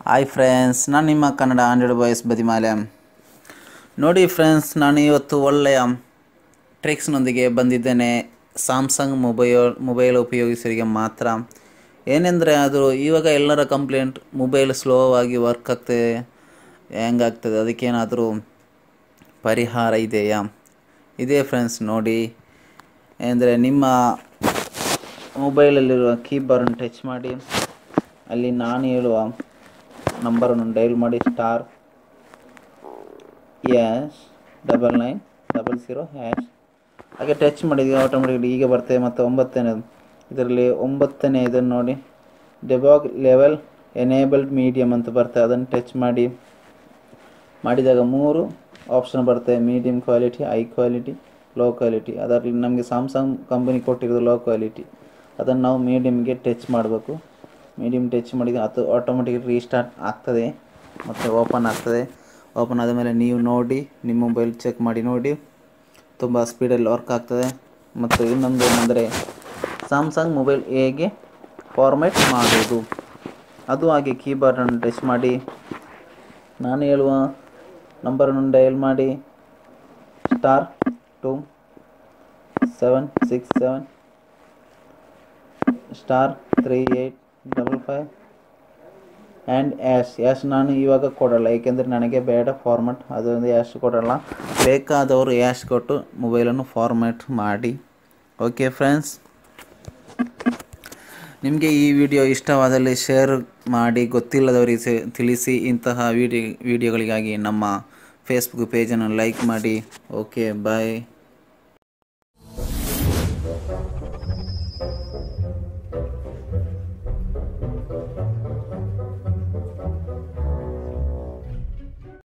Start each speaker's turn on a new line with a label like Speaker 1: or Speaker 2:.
Speaker 1: Hi friends, ನಾನು ನಿಮ್ಮ Kannada Android boys ಬದಿಮಾಲೆ. ನೋಡಿ ಫ್ರೆಂಡ್ಸ್, ನಾನು ಇವತ್ತು ಒಳ್ಳೆಯ ಟ್ರಿಕ್ಸ್ನೊಂದಿಗೆ ಬಂದಿದ್ದೇನೆ. ಸ್ಯಾಮ್ಸಂಗ್ ಮೊಬೈಲ್ ಉಪಯೋಗಿಸೋರಿಗೆ ಮಾತ್ರ. ಏನೆಂದರೆ ಅದು ಇವಾಗ ಎಲ್ಲರ ಕಂಪ್ಲೇಂಟ್, ಮೊಬೈಲ್ ಸ್ಲೋ ಆಗಿ ವರ್ಕ್ ಆಗ್ತದೆ, ಹೆಂಗಾಗ್ತದೆ, ಅದಕ್ಕೇನಾದರೂ ಪರಿಹಾರ ಇದೆಯಾ? ಇದೇ ಫ್ರೆಂಡ್ಸ್, ನೋಡಿ. ಅಂದರೆ ನಿಮ್ಮ ಮೊಬೈಲಲ್ಲಿರುವ ಕೀಬೋರ್ಡನ್ನು ಟಚ್ ಮಾಡಿ, ಅಲ್ಲಿ ನಾನು ಹೇಳುವ ನಂಬರನ್ನು ಡೈಲ್ ಮಾಡಿ ***990#. ಹಾಗೆ ಟಚ್ ಮಾಡಿದರೆ ಆಟೋಮೆಟಿಕಲಿ ಈಗ ಬರ್ತದೆ. ಮತ್ತು 9ನೇ ಇದರಲ್ಲಿ 9ನೇ ಇದನ್ನು ನೋಡಿ, ಡೆಬಾಗ್ ಲೆವೆಲ್ ಎನೇಬಲ್ಡ್ ಮೀಡಿಯಮ್ ಅಂತ ಬರ್ತದೆ. ಅದನ್ನು ಟಚ್ ಮಾಡಿದಾಗ 3 ಆಪ್ಷನ್ ಬರ್ತದೆ: medium quality, high quality, low quality. ಅದರಲ್ಲಿ ನಮಗೆ ಸ್ಯಾಮ್ಸಂಗ್ ಕಂಪನಿ ಕೊಟ್ಟಿರೋದು ಲೋ ಕ್ವಾಲಿಟಿ. ಅದನ್ನು ನಾವು ಮೀಡಿಯಮ್ಗೆ ಟಚ್ ಮಾಡಬೇಕು. ಮೀಡಿಯಮ್ ಟಚ್ ಮಾಡಿದರೆ ಅದು ಆಟೋಮೆಟಿಕ್ ರೀಸ್ಟಾರ್ಟ್ ಆಗ್ತದೆ ಮತ್ತು ಓಪನ್ ಆಗ್ತದೆ. ಓಪನ್ ಆದಮೇಲೆ ನೀವು ನೋಡಿ, ನಿಮ್ಮ ಮೊಬೈಲ್ ಚೆಕ್ ಮಾಡಿ ನೋಡಿ, ತುಂಬ ಸ್ಪೀಡಲ್ಲಿ ವರ್ಕ್ ಆಗ್ತದೆ. ಮತ್ತು ಇನ್ನೊಂದು ಏನೆಂದರೆ, ಸ್ಯಾಮ್ಸಂಗ್ ಮೊಬೈಲ್ ಹೇಗೆ ಫಾರ್ಮ್ಯಾಟ್ ಮಾಡೋದು, ಅದು ಹಾಗೆ ಕೀಬೋರ್ಡನ್ನು ಟಚ್ ಮಾಡಿ, ನಾನು ಹೇಳುವ ನಂಬರನ್ನು ಡಯಲ್ ಮಾಡಿ *267*3855 ಆ್ಯಂಡ್ #. ನಾನು ಇವಾಗ ಕೊಡಲ್ಲ, ಏಕೆಂದರೆ ನನಗೆ ಬೇಡ ಫಾರ್ಮ್ಯಾಟ್, ಅದರಿಂದ ಕೊಡಲ್ಲ. ಬೇಕಾದವರು ಕೊಟ್ಟು ಮೊಬೈಲನ್ನು ಫಾರ್ಮ್ಯಾಟ್ ಮಾಡಿ. ಓಕೆ ಫ್ರೆಂಡ್ಸ್, ನಿಮಗೆ ಈ ವಿಡಿಯೋ ಇಷ್ಟವಾದಲ್ಲಿ ಶೇರ್ ಮಾಡಿ, ಗೊತ್ತಿಲ್ಲದವರಿಗೆ ತಿಳಿಸಿ. ಇಂತಹ ವಿಡಿಯೋಗಳಿಗಾಗಿ ನಮ್ಮ ಫೇಸ್ಬುಕ್ ಪೇಜನ್ನು ಲೈಕ್ ಮಾಡಿ. ಓಕೆ, ಬಾಯ್.